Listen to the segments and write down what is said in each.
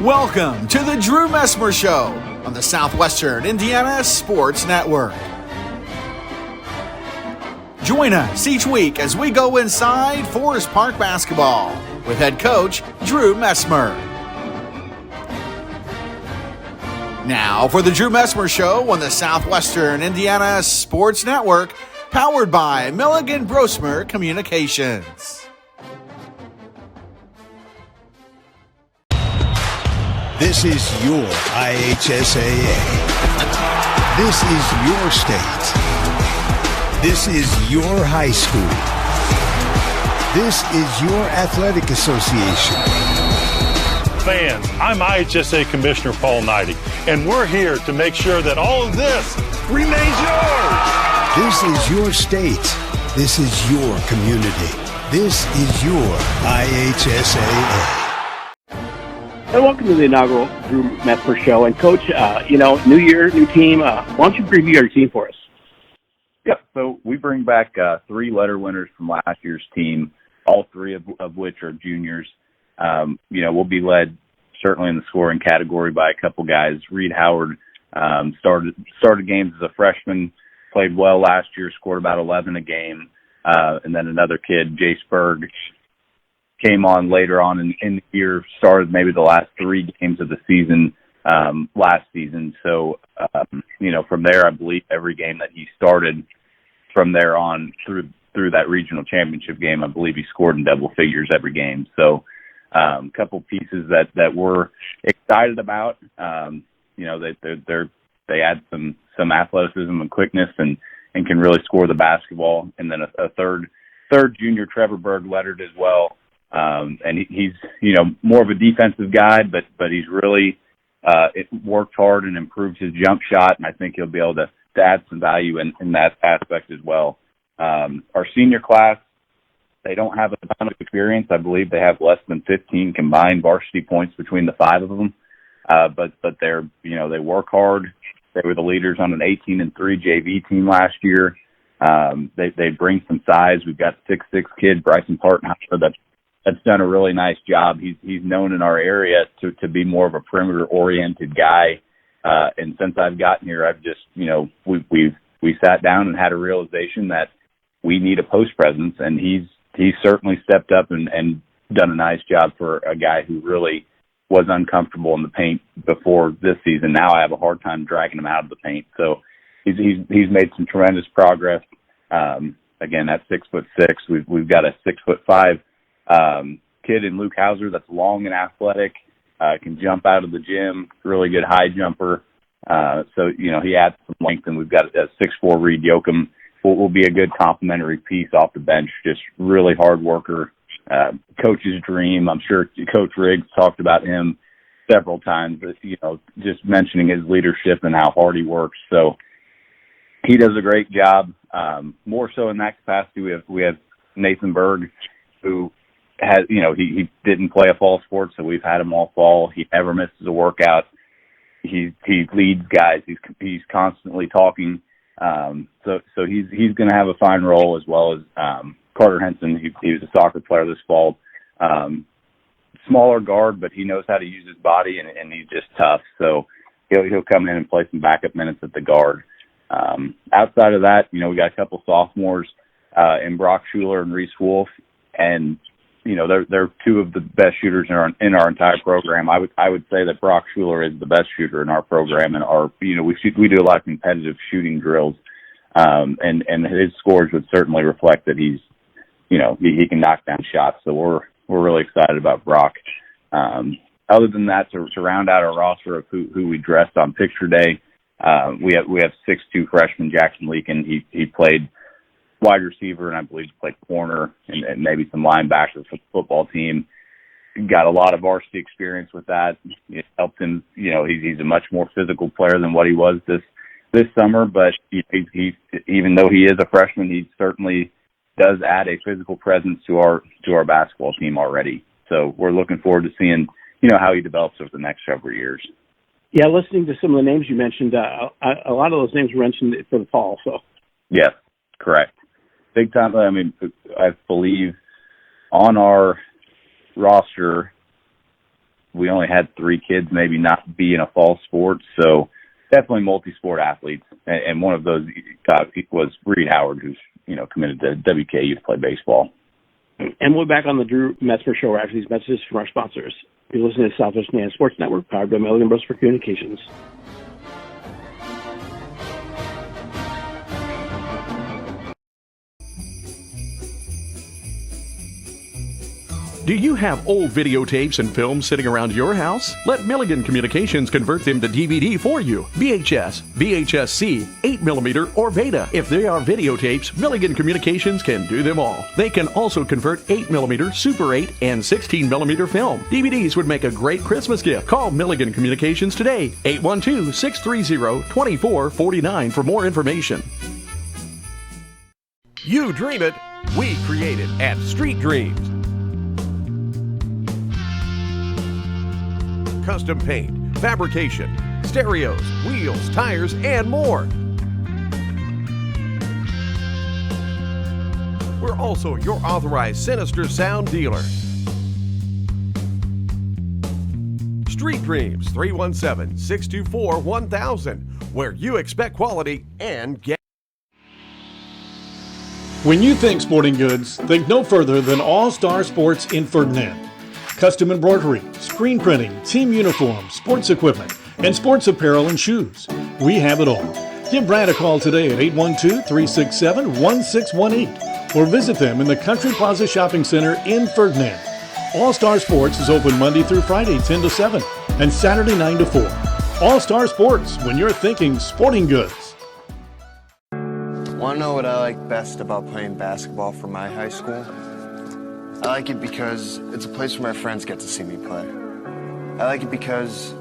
Welcome to the Drew Messmer Show on the Southwestern Indiana Sports Network. Join us each week as we go inside Forest Park basketball with head coach Drew Messmer. Now for the Drew Messmer Show on the Southwestern Indiana Sports Network, powered by Milligan Brosmer Communications. This is your IHSAA. This is your state. This is your high school. This is your athletic association. Fans, I'm IHSA Commissioner Paul Knighty, and we're here to make sure that all of this remains yours. This is your state. This is your community. This is your IHSAA. And welcome to the inaugural Drew Messmer Show. And Coach, new year, new team. Why don't you preview your team for us? Yep. So we bring back 3 letter winners from last year's team, all 3 of which are juniors. We'll be led certainly in the scoring category by a couple guys. Reed Howard started games as a freshman, played well last year, scored about 11 a game. And then another kid, Jace Berg, came on later on in the year, started maybe the last 3 games of the season last season. So, from there, I believe every game that he started from there on through that regional championship game, I believe he scored in double figures every game. So a couple pieces that we're excited about. They add some athleticism and quickness and can really score the basketball. And then a third junior, Trevor Berg, lettered as well. And he's more of a defensive guy, but he's really worked hard and improved his jump shot, and I think he'll be able to add some value in that aspect as well. Our senior class, they don't have a ton of experience. I believe they have less than 15 combined varsity points between the 5 of them, but they're they work hard. They were the leaders on an 18-3 JV team last year. They bring some size. We've got 6'6" kid Bryson Partenhauser that's done a really nice job. He's known in our area to be more of a perimeter-oriented guy. And since I've gotten here, I've just, we sat down and had a realization that we need a post presence, and he's certainly stepped up and done a nice job for a guy who really was uncomfortable in the paint before this season. Now I have a hard time dragging him out of the paint. So he's made some tremendous progress. Again, at 6'6", we've got a 6'5" kid in Luke Hauser that's long and athletic, can jump out of the gym, really good high jumper. So he adds some length, and we've got a 6'4" Reed Yoakum will be a good complementary piece off the bench. Just really hard worker, coach's dream. I'm sure Coach Riggs talked about him several times, just mentioning his leadership and how hard he works. So he does a great job. More so in that capacity, we have Nathan Berg, who has, he didn't play a fall sport, so we've had him all fall. He never misses a workout. He leads guys. He's constantly talking. So he's going to have a fine role, as well as Carter Henson. He was a soccer player this fall. Smaller guard, but he knows how to use his body, and he's just tough. So he'll come in and play some backup minutes at the guard. Outside of that, we got a couple sophomores in Brock Schuler and Reese Wolf, and they're 2 of the best shooters in our entire program. I would say that Brock Schuler is the best shooter in our program, and we do a lot of competitive shooting drills, and his scores would certainly reflect that he can knock down shots. So we're really excited about Brock. Other than that, to round out our roster of who we dressed on picture day, we have 6'2" freshman Jackson Leakin. He played wide receiver, and I believe he played corner and maybe some linebacker for the football team. Got a lot of varsity experience with that. It helped him. He's a much more physical player than what he was this summer. But he even though he is a freshman, he certainly does add a physical presence to our basketball team already. So we're looking forward to seeing how he develops over the next several years. Yeah, listening to some of the names you mentioned, a lot of those names were mentioned for the fall. So yes, correct. Big time. I mean, I believe on our roster, we only had 3 kids maybe not be in a fall sport. So definitely multi-sport athletes. And one of those was Reed Howard, who's, committed to WKU to play baseball. And we're back on the Drew Messmer Show after these messages from our sponsors. You're listening to Southwest Indiana Sports Network, powered by Milligan Brosper Communications. Do you have old videotapes and films sitting around your house? Let Milligan Communications convert them to DVD for you. VHS, VHS-C, 8mm, or Beta. If they are videotapes, Milligan Communications can do them all. They can also convert 8mm, Super 8, and 16mm film. DVDs would make a great Christmas gift. Call Milligan Communications today, 812-630-2449 for more information. You dream it, we create it at Street Dreams. Custom paint, fabrication, stereos, wheels, tires, and more. We're also your authorized Sinister Sound dealer. Street Dreams, 317-624-1000, where you expect quality and get. When you think sporting goods, think no further than All Star Sports in Ferdinand. Custom embroidery, screen printing, team uniforms, sports equipment, and sports apparel and shoes. We have it all. Give Brad a call today at 812-367-1618 or visit them in the Country Plaza Shopping Center in Ferdinand. All Star Sports is open Monday through Friday 10 to 7 and Saturday 9 to 4. All Star Sports, when you're thinking sporting goods. Want to know what I like best about playing basketball for my high school? I like it because it's a place where my friends get to see me play. I like it because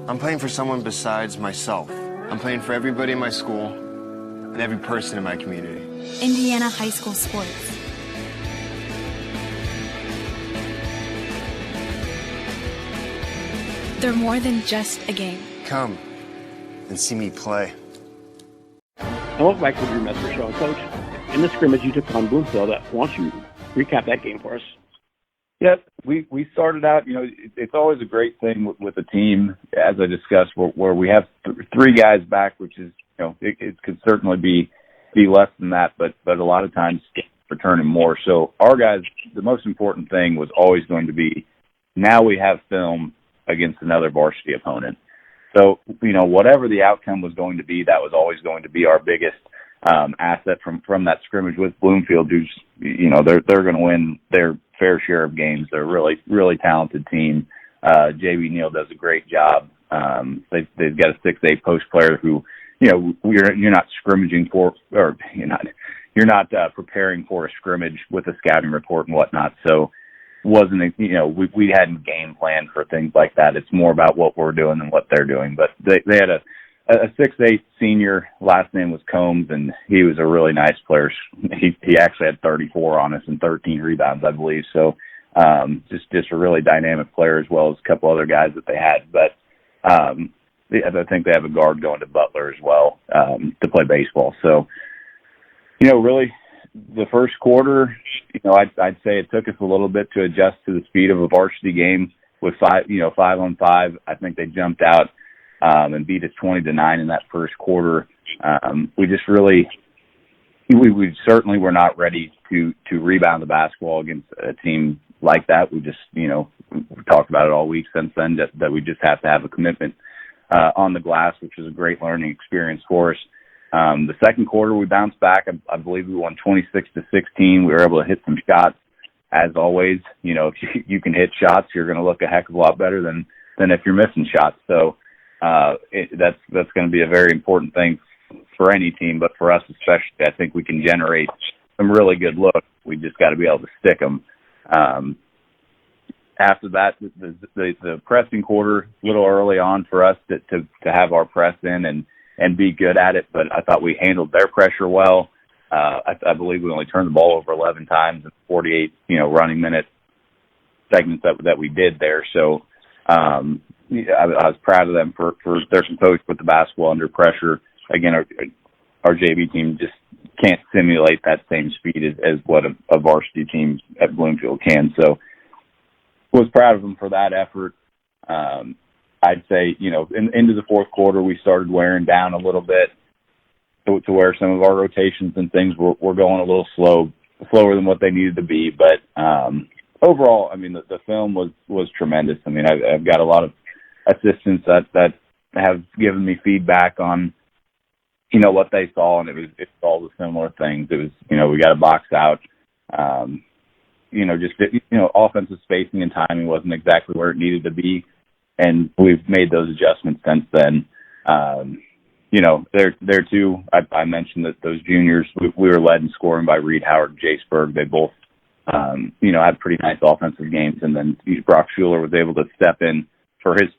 I'm playing for someone besides myself. I'm playing for everybody in my school and every person in my community. Indiana high school sports. They're more than just a game. Come and see me play. And welcome back to the Drew Messmer Show. Coach, in the scrimmage you took on Bloomfield, why don't you recap that game for us? Yes, we started out, it's always a great thing with a team, as I discussed, where we have 3 guys back, which is, it could certainly be less than that, but a lot of times returning more. So our guys, the most important thing was always going to be, now we have film against another varsity opponent. So, whatever the outcome was going to be, that was always going to be our biggest asset from that scrimmage with Bloomfield, who's, they're going to win their fair share of games. They're a really, really talented team. JB Neal does a great job. They've got a 6'8" post player who, you're not scrimmaging for, or you're not preparing for a scrimmage with a scouting report and whatnot. So wasn't, we hadn't game planned for things like that. It's more about what we're doing than what they're doing. But they had a 6'8" senior, last name was Combs, and he was a really nice player. He actually had 34 on us and 13 rebounds, I believe. So just a really dynamic player, as well as a couple other guys that they had. But I think they have a guard going to Butler as well to play baseball. So, really the first quarter, I'd say it took us a little bit to adjust to the speed of a varsity game with 5-on-5. I think they jumped out and beat us 20-9 in that first quarter. We just really, we certainly were not ready to rebound the basketball against a team like that. We just, we talked about it all week since then, that we just have to have a commitment on the glass, which was a great learning experience for us. The second quarter, we bounced back. I believe we won 26-16. We were able to hit some shots. As always, if you can hit shots, you're going to look a heck of a lot better than if you're missing shots. So that's going to be a very important thing for any team, but for us especially. I think we can generate some really good looks. We just got to be able to stick them. After that, the pressing quarter, a little early on for us to have our press in and be good at it, but I thought we handled their pressure well. I believe we only turned the ball over 11 times in 48, running minute segments that we did there. So I was proud of them for their composure with the basketball under pressure. Again, our JV team just can't simulate that same speed as what a varsity team at Bloomfield can. So was proud of them for that effort. I'd say, into the fourth quarter, we started wearing down a little bit to where some of our rotations and things were going a little slower than what they needed to be. But overall, I mean, the film was tremendous. I mean, I've got a lot of assistants that have given me feedback on, what they saw, and it's all the similar things. It was, we got a box out. Offensive spacing and timing wasn't exactly where it needed to be, and we've made those adjustments since then. There too, I mentioned that those juniors, we were led in scoring by Reed Howard and Jace Berg. They both, had pretty nice offensive games, and then Brock Schuler was able to step in for his,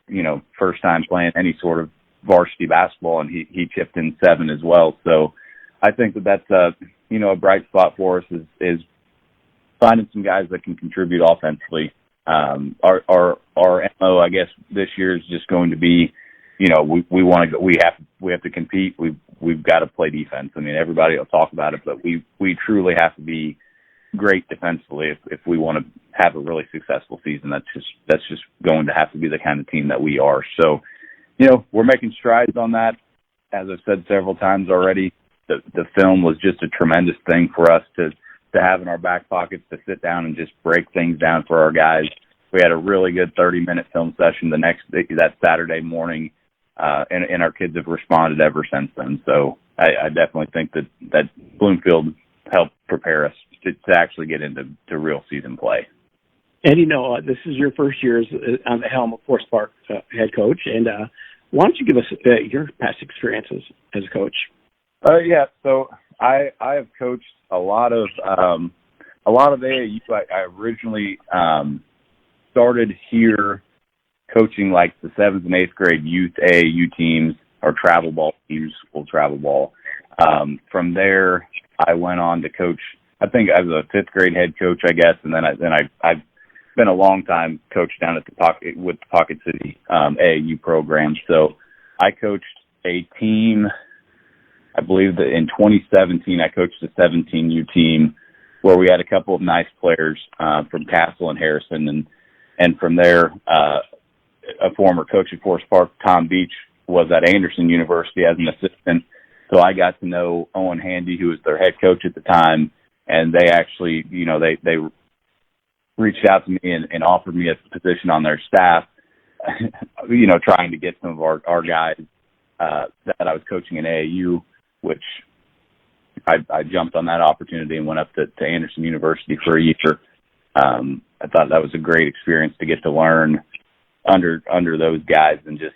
first time playing any sort of varsity basketball, and he chipped in 7 as well. So I think that's a bright spot for us is finding some guys that can contribute offensively. Our MO, I guess, this year is just going to be, we want to go. We have to compete. We've got to play defense. I mean, everybody will talk about it, but we truly have to be great defensively if we want to have a really successful season. That's just going to have to be the kind of team that we are. So, we're making strides on that. As I've said several times already, the film was just a tremendous thing for us to have in our back pockets, to sit down and just break things down for our guys. We had a really good 30-minute film session that Saturday morning, and our kids have responded ever since then. So I definitely think that Bloomfield helped prepare us to actually get into real season play. And this is your first year on the helm of Forest Park head coach, and why don't you give us your past experiences as a coach? Yeah, so I have coached a lot of AAU. I originally started here coaching like the 7th and 8th grade youth AAU teams or travel ball teams, school travel ball. From there, I went on to coach. I think I was a 5th grade head coach, I guess, and then I've been a long time coach down at the Pocket City AAU program. So I coached a team. I believe that in 2017, I coached a 17U team where we had a couple of nice players from Castle and Harrison, and from there, a former coach at Forest Park, Tom Beach, was at Anderson University as an assistant. So I got to know Owen Handy, who was their head coach at the time, and they actually, they reached out to me and offered me a position on their staff, trying to get some of our guys that I was coaching in AAU, which I jumped on that opportunity and went up to Anderson University for a year. I thought that was a great experience to get to learn under those guys, and just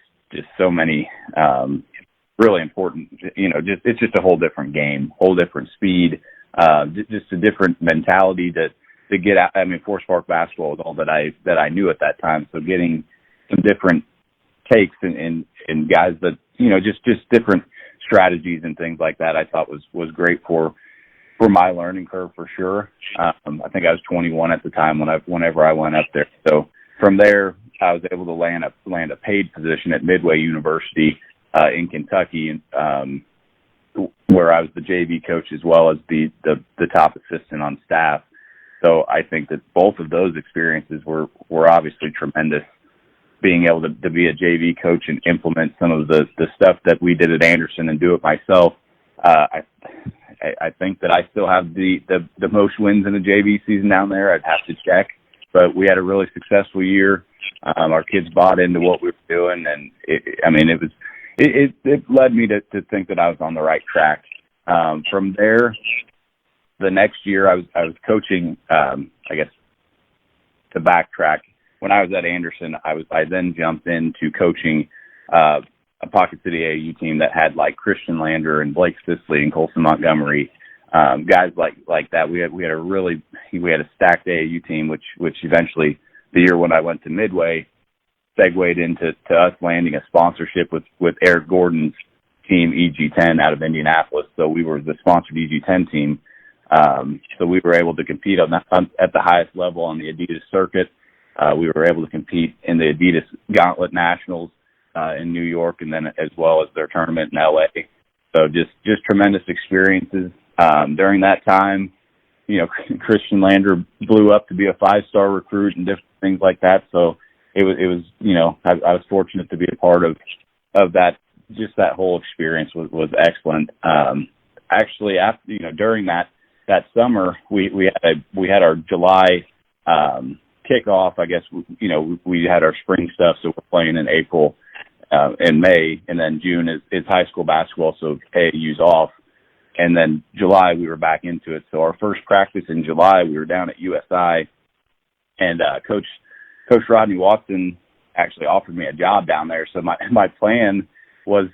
so many really important, it's just a whole different game, whole different speed, just a different mentality to get out. I mean, Forest Park basketball was all that I knew at that time. So getting some different takes and guys that, just different strategies and things like that, I thought was great for my learning curve for sure. I think I was 21 at the time whenever I went up there. So from there, I was able to land a paid position at Midway University in Kentucky, where I was the JV coach as well as the top assistant on staff. So I think that both of those experiences were obviously tremendous. Being able to be a JV coach and implement some of the stuff that we did at Anderson and do it myself. I think that I still have the most wins in a JV season down there. I'd have to check, but we had a really successful year. Our kids bought into what we were doing, and it led me to think that I was on the right track. From there, the next year I was coaching. I guess to backtrack, when I was at Anderson, I then jumped into coaching a Pocket City AAU team that had like Christian Lander and Blake Sisley and Colson Montgomery, guys like that. We had a stacked AAU team, which eventually the year when I went to Midway segued into us landing a sponsorship with Eric Gordon's team EG10 out of Indianapolis. So we were the sponsored EG10 team. So we were able to compete at the highest level on the Adidas circuit. We were able to compete in the Adidas Gauntlet Nationals in New York, and then as well as their tournament in LA. So just tremendous experiences. During that time, Christian Lander blew up to be a 5-star recruit and different things like that. So it was I was fortunate to be a part of that. Just that whole experience was excellent. Actually, after during that summer, we had our July kickoff. I guess we had our spring stuff, so we're playing in April and May, and then June is high school basketball, so AAU's off, and then July we were back into it. So our first practice in July, we were down at USI, and Coach Rodney Watson actually offered me a job down there. So my plan was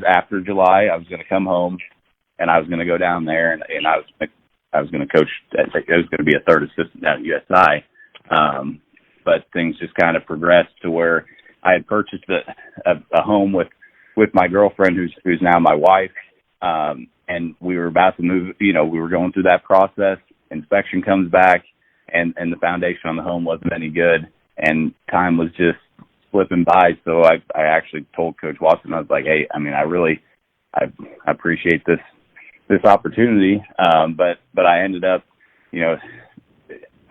after July, I was going to come home and I was going to go down there and I was going to coach. I was going to be a third assistant down at USI. But things just kind of progressed to where I had purchased a home with my girlfriend, who's now my wife. And we were about to move, we were going through that process. Inspection comes back and the foundation on the home wasn't any good. And time was just slipping by. So I actually told Coach Watson, I was like, hey, I appreciate this opportunity. But I ended up,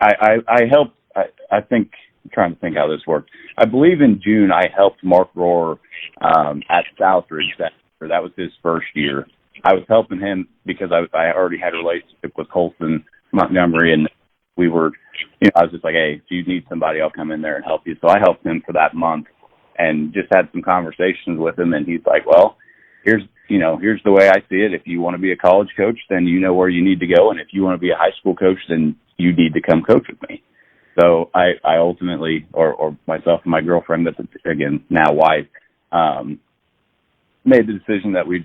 I helped, I think, I'm trying to think how this worked. I believe in June, I helped Mark Rohr, at Southridge. That was his first year. I was helping him because I already had a relationship with Colson Montgomery, and we were, I was just like, hey, if you need somebody, I'll come in there and help you. So I helped him for that month and just had some conversations with him. And he's like, well, here's the way I see it. If you want to be a college coach, then you know where you need to go. And if you want to be a high school coach, then you need to come coach with me. So I ultimately, or myself and my girlfriend, that's again now wife, made the decision that we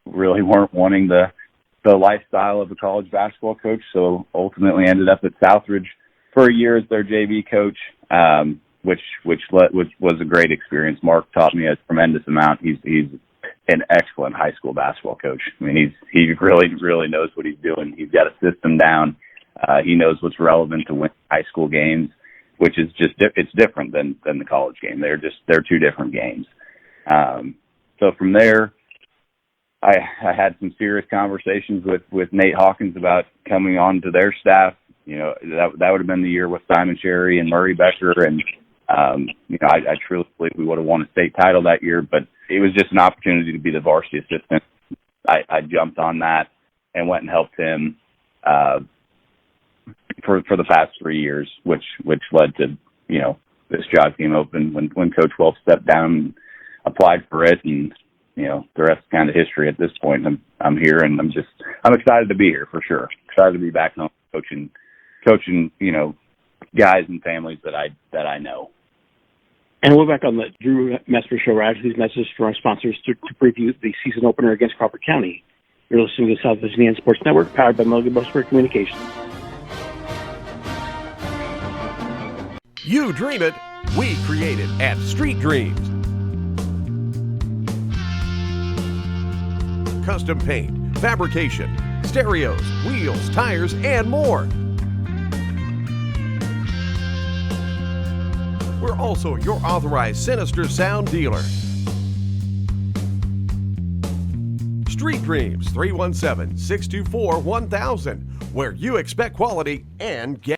really weren't wanting the lifestyle of a college basketball coach. So ultimately ended up at Southridge for a year as their JV coach, which was a great experience. Mark taught me a tremendous amount. He's an excellent high school basketball coach. I mean, he really knows what he's doing. He's got a system down. He knows what's relevant to win high school games, which is just, it's different than the college game. They're two different games. So from there, I had some serious conversations with Nate Hawkins about coming on to their staff. That would have been the year with Simon Cherry and Murray Becker. And, I truly believe we would have won a state title that year, but it was just an opportunity to be the varsity assistant. I jumped on that and went and helped him, for the past 3 years, which led to, this job came open when Coach Wolf stepped down and applied for it. And, the rest is kind of history at this point. I'm here and I'm excited to be here for sure. Excited to be back home coaching, guys and families that I know. And we're back on the Drew Messmer Show. We're actually these messages from our sponsors to preview the season opener against Crawford County. You're listening to the South Indiana Sports Network, powered by Milligan Brosmer Communications. You dream it, we create it at Street Dreams. Custom paint, fabrication, stereos, wheels, tires, and more. We're also your authorized Sinister Sound dealer. Street Dreams, 317-624-1000, where you expect quality and get.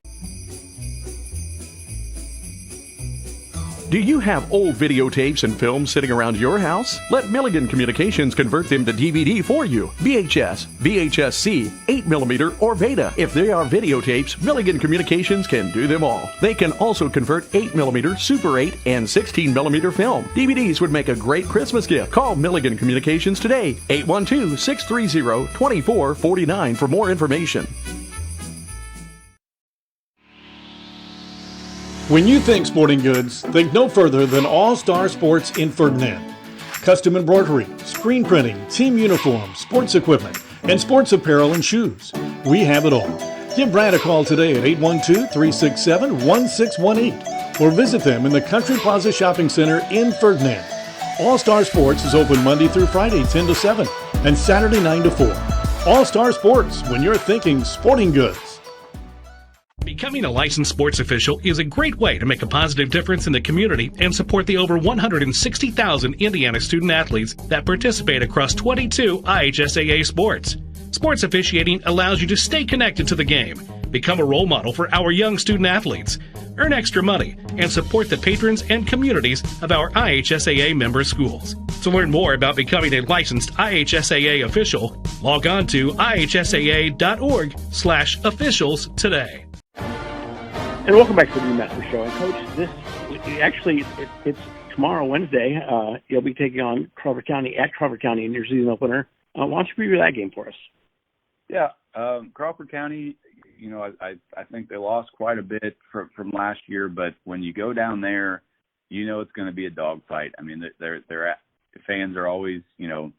Do you have old videotapes and films sitting around your house? Let Milligan Communications convert them to DVD for you. VHS, VHS-C, 8mm, or Beta. If they are videotapes, Milligan Communications can do them all. They can also convert 8mm, Super 8, and 16mm film. DVDs would make a great Christmas gift. Call Milligan Communications today, 812-630-2449 for more information. When you think sporting goods, think no further than All Star Sports in Ferdinand. Custom embroidery, screen printing, team uniforms, sports equipment, and sports apparel and shoes. We have it all. Give Brad a call today at 812-367-1618 or visit them in the Country Plaza Shopping Center in Ferdinand. All Star Sports is open Monday through Friday 10 to 7 and Saturday 9 to 4. All Star Sports, when you're thinking sporting goods. Becoming a licensed sports official is a great way to make a positive difference in the community and support the over 160,000 Indiana student athletes that participate across 22 IHSAA sports. Sports officiating allows you to stay connected to the game, Become a role model for our young student athletes. Earn extra money and support the patrons and communities of our IHSAA member schools. To learn more about becoming a licensed IHSAA official, log on to ihsaa.org/officials today. And welcome back to the Drew Messmer Show. And Coach, it's tomorrow, Wednesday. You'll be taking on Crawford County at Crawford County in your season opener. Why don't you preview that game for us? Yeah, Crawford County, I think they lost quite a bit from last year, but when you go down there, it's going to be a dogfight. I mean, the fans are always,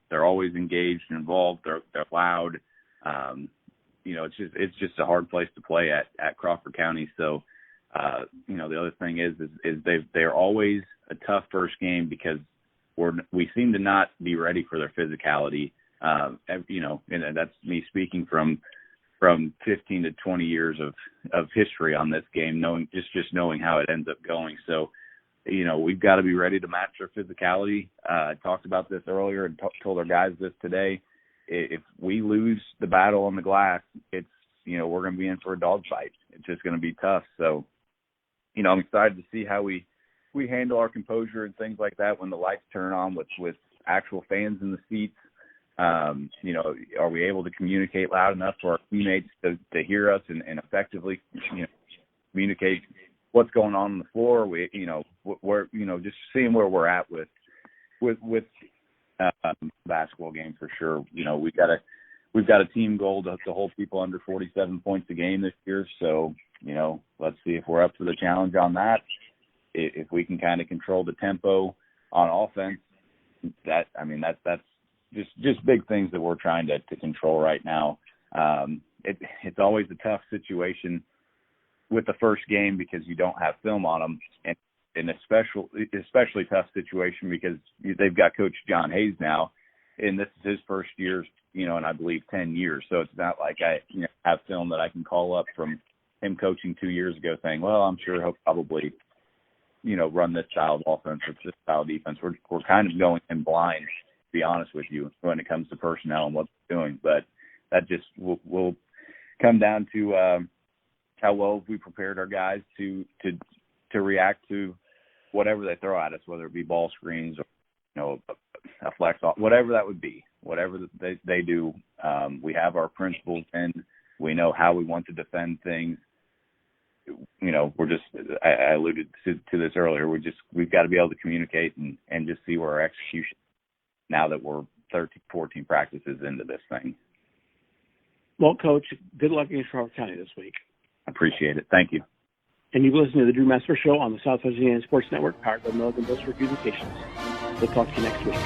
they're always engaged and involved. They're loud. It's just a hard place to play at Crawford County. So, the other thing is they're always a tough first game because we seem to not be ready for their physicality. And that's me speaking from 15 to 20 years of history on this game, knowing how it ends up going. So, we've got to be ready to match their physicality. I talked about this earlier and told our guys this today. If we lose the battle on the glass, it's, we're going to be in for a dogfight. It's just going to be tough. So, I'm excited to see how we handle our composure and things like that when the lights turn on with actual fans in the seats. Are we able to communicate loud enough for our teammates to hear us and effectively, communicate what's going on the floor? We're just seeing where we're at with basketball game for sure. We've got a team goal to hold people under 47 points a game this year. So, let's see if we're up for the challenge on that. If we can kind of control the tempo on offense, that's just big things that we're trying to control right now. It's always a tough situation with the first game because you don't have film on them, and especially tough situation because they've got Coach John Hayes now, and this is his first year, and I believe 10 years. So it's not like I have film that I can call up from him coaching 2 years ago saying, well, I'm sure he'll probably, run this style of offense or this style of defense. We're kind of going in blind, to be honest with you, when it comes to personnel and what they're doing. But that just will come down to how well we prepared our guys to react to whatever they throw at us, whether it be ball screens or, a flex off, whatever that would be, whatever they do. We have our principles and we know how we want to defend things. We're just, I alluded to this earlier. We've got to be able to communicate and just see where our execution, now that we're 13, 14 practices into this thing. Well, Coach, good luck against Crawford County this week. I appreciate it. Thank you. And you've listened to the Drew Messmer Show on the Southwest Indiana Sports Network, powered by Milligan Brosmer Communications. We'll talk to you next week.